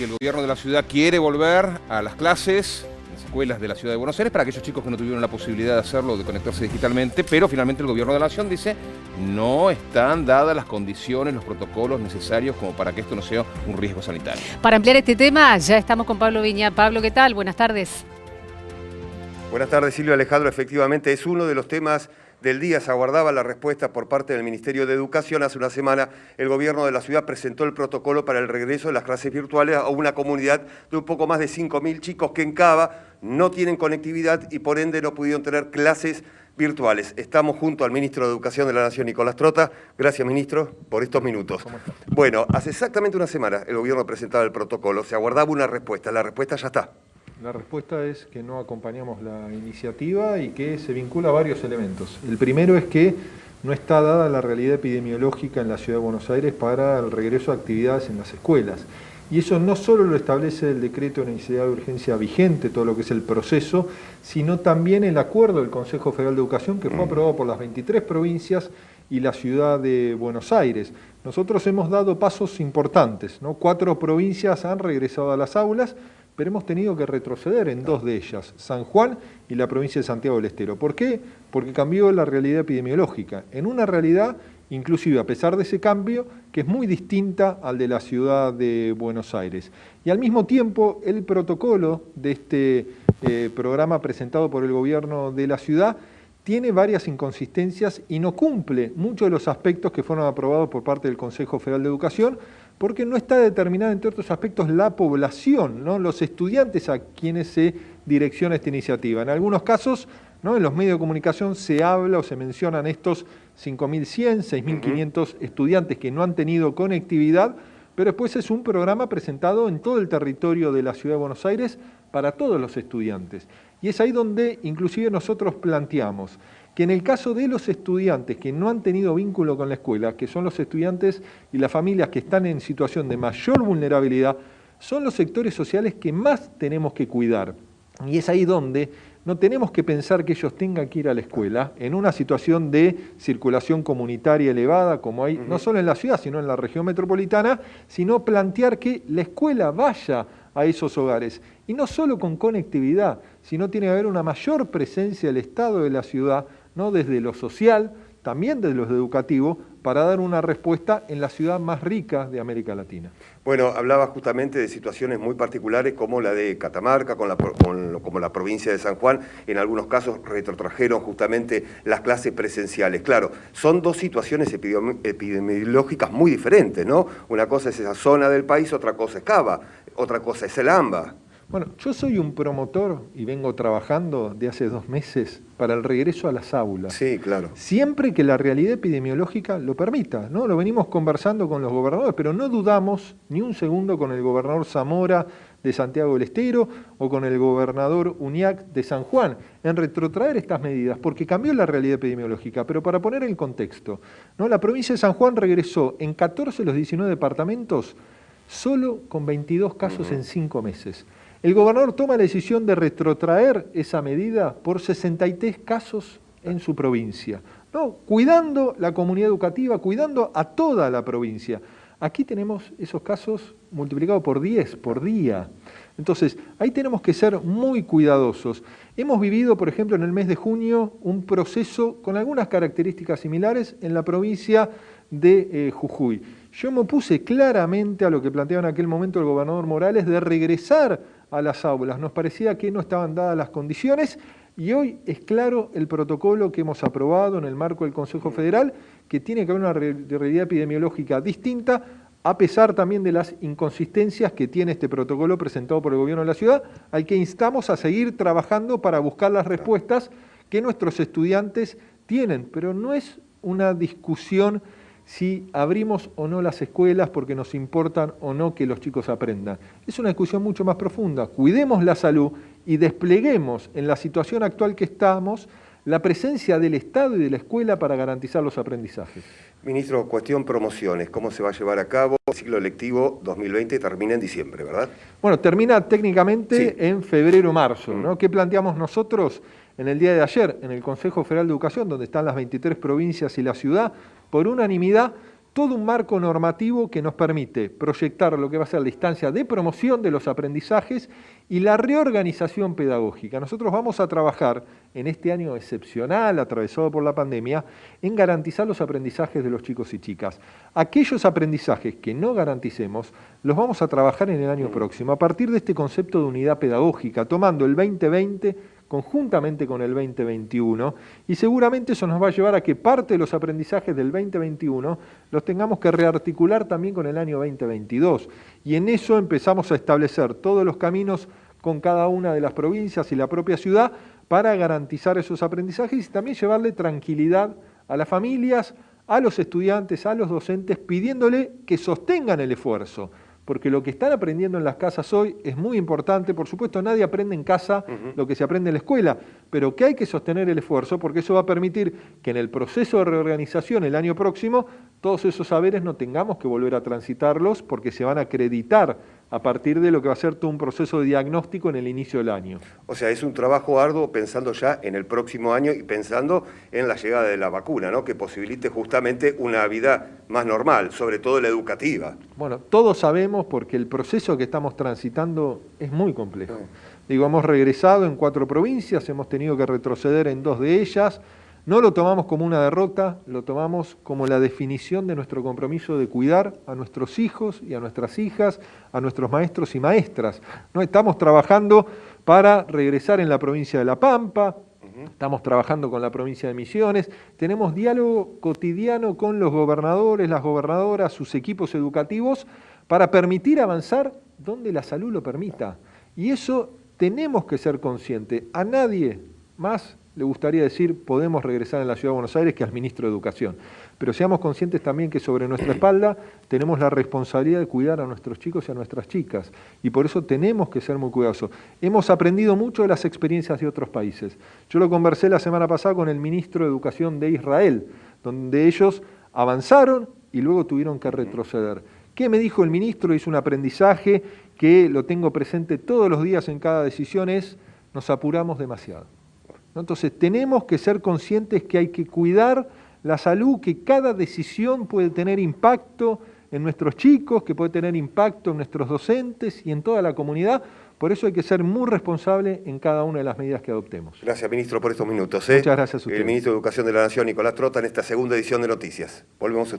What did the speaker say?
que el gobierno de la ciudad quiere volver a las clases en las escuelas de la ciudad de Buenos Aires para aquellos chicos que no tuvieron la posibilidad de hacerlo, de conectarse digitalmente, pero finalmente el gobierno de la nación dice no están dadas las condiciones, los protocolos necesarios como para que esto no sea un riesgo sanitario. Para ampliar este tema ya estamos con Pablo Viña. Pablo, ¿qué tal? Buenas tardes. Buenas tardes, Silvia. Alejandro, efectivamente es uno de los temas del día. Se aguardaba la respuesta por parte del Ministerio de Educación. Hace una semana el gobierno de la ciudad presentó el protocolo para el regreso de las clases virtuales a una comunidad de un poco más de 5.000 chicos que en Cava no tienen conectividad y por ende no pudieron tener clases virtuales. Estamos junto al ministro de Educación de la Nación, Nicolás Trota. Gracias, ministro, por estos minutos. Bueno, hace exactamente una semana el gobierno presentaba el protocolo. Se aguardaba una respuesta. La respuesta ya está. La respuesta es que no acompañamos la iniciativa y que se vincula a varios elementos. El primero es que no está dada la realidad epidemiológica en la Ciudad de Buenos Aires para el regreso a actividades en las escuelas. Y eso no solo lo establece el decreto de necesidad de urgencia vigente, todo lo que es el proceso, sino también el acuerdo del Consejo Federal de Educación que fue aprobado por las 23 provincias y la Ciudad de Buenos Aires. Nosotros hemos dado pasos importantes, ¿no? 4 provincias han regresado a las aulas, pero hemos tenido que retroceder en 2 de ellas, San Juan y la provincia de Santiago del Estero. ¿Por qué? Porque cambió la realidad epidemiológica, en una realidad, inclusive a pesar de ese cambio, que es muy distinta al de la ciudad de Buenos Aires. Y al mismo tiempo, el protocolo de este programa presentado por el gobierno de la ciudad tiene varias inconsistencias y no cumple muchos de los aspectos que fueron aprobados por parte del Consejo Federal de Educación, porque no está determinada, entre otros aspectos, la población, ¿no? Los estudiantes a quienes se direcciona esta iniciativa. En algunos casos, ¿no? En los medios de comunicación se habla o se mencionan estos 5.100, 6.500 estudiantes que no han tenido conectividad, pero después es un programa presentado en todo el territorio de la Ciudad de Buenos Aires para todos los estudiantes. Y es ahí donde inclusive nosotros planteamos que en el caso de los estudiantes que no han tenido vínculo con la escuela, que son los estudiantes y las familias que están en situación de mayor vulnerabilidad, son los sectores sociales que más tenemos que cuidar. Y es ahí donde no tenemos que pensar que ellos tengan que ir a la escuela en una situación de circulación comunitaria elevada, como hay no solo en la ciudad, sino en la región metropolitana, sino plantear que la escuela vaya a esos hogares. Y no solo con conectividad, sino tiene que haber una mayor presencia del Estado de la ciudad, ¿no? Desde lo social, también desde lo educativo, para dar una respuesta en la ciudad más rica de América Latina. Bueno, hablaba justamente de situaciones muy particulares como la de Catamarca, como la provincia de San Juan. En algunos casos retrotrajeron justamente las clases presenciales. Claro, son 2 situaciones epidemiológicas muy diferentes, ¿no? Una cosa es esa zona del país, otra cosa es Cava, otra cosa es el AMBA. Bueno, yo soy un promotor y vengo trabajando de hace 2 meses para el regreso a las aulas. Sí, claro. Siempre que la realidad epidemiológica lo permita, ¿no? Lo venimos conversando con los gobernadores, pero no dudamos ni un segundo con el gobernador Zamora de Santiago del Estero o con el gobernador Uñac de San Juan en retrotraer estas medidas, porque cambió la realidad epidemiológica. Pero para poner en contexto, ¿no? La provincia de San Juan regresó en 14 de los 19 departamentos solo con 22 casos en 5 meses. El gobernador toma la decisión de retrotraer esa medida por 63 casos en su provincia, ¿no? Cuidando la comunidad educativa, cuidando a toda la provincia. Aquí tenemos esos casos multiplicados por 10 por día. Entonces, ahí tenemos que ser muy cuidadosos. Hemos vivido, por ejemplo, en el mes de junio, un proceso con algunas características similares en la provincia de Jujuy. Yo me opuse claramente a lo que planteaba en aquel momento el gobernador Morales de regresar a las aulas. Nos parecía que no estaban dadas las condiciones y hoy es claro el protocolo que hemos aprobado en el marco del Consejo Federal, que tiene que haber una realidad epidemiológica distinta, a pesar también de las inconsistencias que tiene este protocolo presentado por el gobierno de la ciudad, al que instamos a seguir trabajando para buscar las respuestas que nuestros estudiantes tienen. Pero no es una discusión si abrimos o no las escuelas porque nos importan o no que los chicos aprendan. Es una discusión mucho más profunda. Cuidemos la salud y despleguemos en la situación actual que estamos la presencia del Estado y de la escuela para garantizar los aprendizajes. Ministro, cuestión promociones, ¿cómo se va a llevar a cabo? El ciclo lectivo 2020 termina en diciembre, ¿verdad? Bueno, termina técnicamente en febrero-marzo, ¿no? ¿Qué planteamos nosotros en el día de ayer en el Consejo Federal de Educación, donde están las 23 provincias y la ciudad? Por unanimidad todo un marco normativo que nos permite proyectar lo que va a ser la instancia de promoción de los aprendizajes y la reorganización pedagógica. Nosotros vamos a trabajar en este año excepcional, atravesado por la pandemia, en garantizar los aprendizajes de los chicos y chicas. Aquellos aprendizajes que no garanticemos, los vamos a trabajar en el año próximo, a partir de este concepto de unidad pedagógica, tomando el 2020 conjuntamente con el 2021, y seguramente eso nos va a llevar a que parte de los aprendizajes del 2021 los tengamos que rearticular también con el año 2022. Y en eso empezamos a establecer todos los caminos con cada una de las provincias y la propia ciudad para garantizar esos aprendizajes y también llevarle tranquilidad a las familias, a los estudiantes, a los docentes, pidiéndole que sostengan el esfuerzo. Porque lo que están aprendiendo en las casas hoy es muy importante. Por supuesto, nadie aprende en casa lo que se aprende en la escuela, pero que hay que sostener el esfuerzo porque eso va a permitir que en el proceso de reorganización el año próximo todos esos saberes no tengamos que volver a transitarlos porque se van a acreditar a partir de lo que va a ser todo un proceso de diagnóstico en el inicio del año. O sea, es un trabajo arduo pensando ya en el próximo año y pensando en la llegada de la vacuna, ¿no? Que posibilite justamente una vida más normal, sobre todo la educativa. Bueno, todos sabemos porque el proceso que estamos transitando es muy complejo. Digo, hemos regresado en 4 provincias, hemos tenido que retroceder en 2 de ellas. No lo tomamos como una derrota, lo tomamos como la definición de nuestro compromiso de cuidar a nuestros hijos y a nuestras hijas, a nuestros maestros y maestras. ¿No? Estamos trabajando para regresar en la provincia de La Pampa, estamos trabajando con la provincia de Misiones, tenemos diálogo cotidiano con los gobernadores, las gobernadoras, sus equipos educativos, para permitir avanzar donde la salud lo permita. Y eso tenemos que ser conscientes. A nadie más le gustaría decir podemos regresar en la Ciudad de Buenos Aires que al ministro de Educación. Pero seamos conscientes también que sobre nuestra espalda tenemos la responsabilidad de cuidar a nuestros chicos y a nuestras chicas. Y por eso tenemos que ser muy cuidadosos. Hemos aprendido mucho de las experiencias de otros países. Yo lo conversé la semana pasada con el ministro de Educación de Israel, donde ellos avanzaron y luego tuvieron que retroceder. ¿Qué me dijo el ministro? Hizo un aprendizaje que lo tengo presente todos los días en cada decisión, es nos apuramos demasiado. Entonces tenemos que ser conscientes que hay que cuidar la salud, que cada decisión puede tener impacto en nuestros chicos, que puede tener impacto en nuestros docentes y en toda la comunidad. Por eso hay que ser muy responsable en cada una de las medidas que adoptemos. Gracias, ministro, por estos minutos. Muchas gracias a usted. El ministro de Educación de la Nación, Nicolás Trota, en esta segunda edición de Noticias. Volvemos a